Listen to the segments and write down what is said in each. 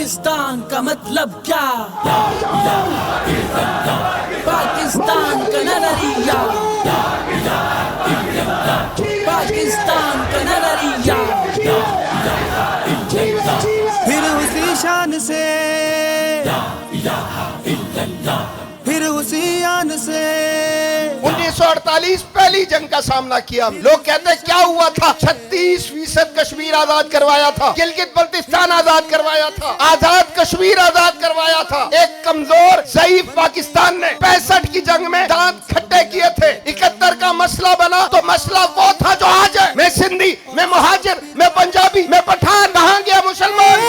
پاکستان کا مطلب کیا؟ پاکستان کا نظریہ، پاکستان کا نظریہ، پھر اسی شان سے، پھر اسی آن سے 1948 پہلی جنگ کا سامنا کیا. لوگ کہتے ہیں کیا ہوا تھا؟ 36% کشمیر آزاد کروایا تھا، گلگت بلتستان آزاد کروایا تھا، آزاد کشمیر آزاد کروایا تھا. ایک کمزور ضعیف پاکستان نے 65 کی جنگ میں دانت کھٹے کیے تھے. 71 کا مسئلہ بنا تو مسئلہ وہ تھا جو آج ہے. میں سندھی، میں مہاجر، میں پنجابی، میں پٹھان، کہاں گیا مسلمان؟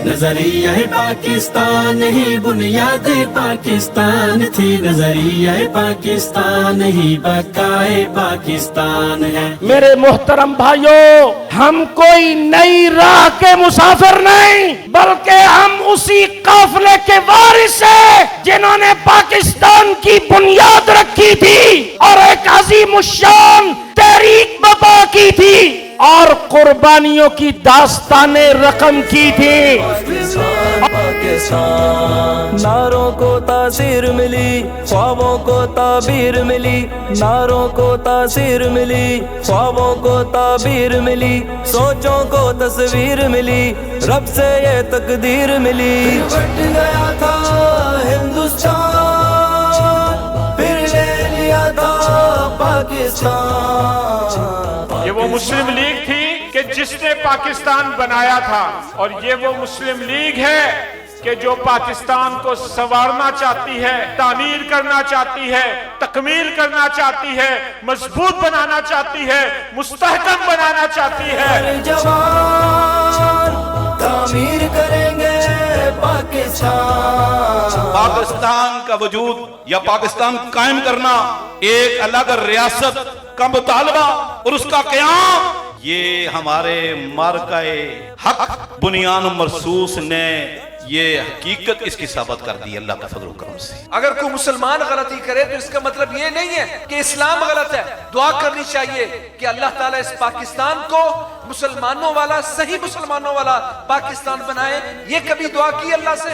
نظریہ پاکستان ہی بنیاد پاکستان تھی، نظریہ پاکستان ہی بقائے پاکستان ہے. میرے محترم بھائیوں، ہم کوئی نئی راہ کے مسافر نہیں، بلکہ ہم اسی قافلے کے وارث ہیں جنہوں نے پاکستان کی بنیاد رکھی تھی اور ایک عظیم الشان تحریک برپا کی تھی اور قربانیوں کی داستانیں رقم کی تھی. پاکستان نعروں کو تاثیر ملی، خوابوں کو تعبیر ملی، نعروں کو تاثیر ملی، خوابوں کو تعبیر ملی، سوچوں کو تصویر ملی، رب سے یہ تقدیر ملی. بٹ گیا تھا ہندوستان، پھر لے لیا تھا پاکستان. یہ وہ مسلم لیگ تھی کہ جس نے پاکستان بنایا تھا، اور یہ وہ مسلم لیگ ہے کہ جو پاکستان کو سنوارنا چاہتی ہے، تعمیر کرنا چاہتی ہے، تکمیل کرنا چاہتی ہے، مضبوط بنانا چاہتی ہے، مستحکم بنانا چاہتی ہے. ہر جوان تعمیر کریں گے پاکستان. پاکستان کا وجود یا پاکستان قائم کرنا، ایک الگ ریاست کا مطالبہ اور اس کا قیام، یہ ہمارے مارکہ حق بنیان مرصوص نے یہ حقیقت اس کی ثابت کر دی اللہ کا فضل و کرم سے. اگر کوئی مسلمان غلطی کرے تو اس کا مطلب یہ نہیں ہے کہ اسلام غلط ہے. دعا کرنی چاہیے کہ اللہ تعالیٰ اس پاکستان کو مسلمانوں والا، صحیح مسلمانوں والا پاکستان بنائے. یہ کبھی دعا کی اللہ سے؟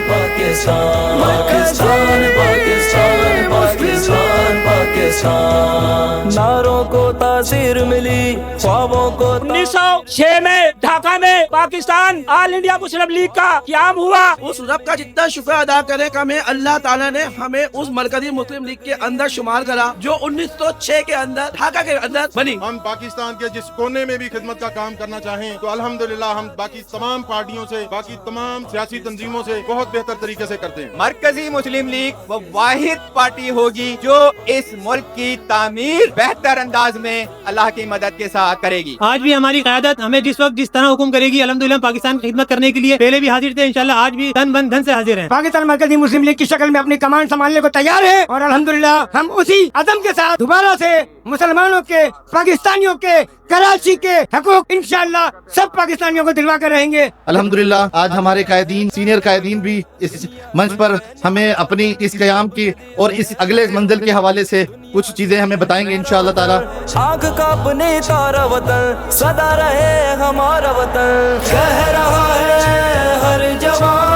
پاکستان پاکستان پاکستان پاکستان پاکستان، نعروں کو تاثیر ملی، خوابوں کو. 1906 میں ڈھاکہ میں پاکستان آل انڈیا مسلم لیگ کا قیام ہوا. اس رب کا جتنا شکر ادا کرے کہ ہمیں اللہ تعالیٰ نے ہمیں اس مرکزی مسلم لیگ کے اندر شمار کرا جو 1906 کے اندر ڈھاکہ کے اندر بنی. ہم پاکستان کے جس کونے میں بھی خدمت کا کام کرنا چاہیں تو الحمدللہ ہم باقی تمام پارٹیوں سے، باقی تمام سیاسی تنظیموں سے بہت بہتر طریقے سے کرتے ہیں. مرکزی مسلم لیگ وہ واحد پارٹی ہوگی جو اس ملک کی تعمیر بہتر انداز میں اللہ کی مدد کے ساتھ کرے گی. آج بھی ہماری قیادت ہمیں جس وقت جس طرح حکم کرے گی، الحمدللہ پاکستان کی خدمت کرنے کے لیے پہلے بھی حاضر تھے، انشاءاللہ آج بھی تن من دھن سے حاضر ہیں. پاکستان مرکزی مسلم لیگ کی شکل میں اپنی کمان سنبھالنے کو تیار ہے اور الحمدللہ ہم اسی عزم کے ساتھ دوبارہ سے مسلمانوں کے، پاکستانیوں کے، کراچی کے حقوق انشاءاللہ سب پاکستانیوں کو دلوا کر رہیں گے. الحمدللہ آج ہمارے قائدین، سینئر قائدین بھی اس منچ پر ہمیں اپنی اس قیام کی اور اس اگلے منزل کے حوالے سے کچھ چیزیں ہمیں بتائیں گے انشاءاللہ تعالی. آنکھ کا اپنے تارا وطن، صدا رہے ہمارا وطن، کہہ رہا ہے ہر جوان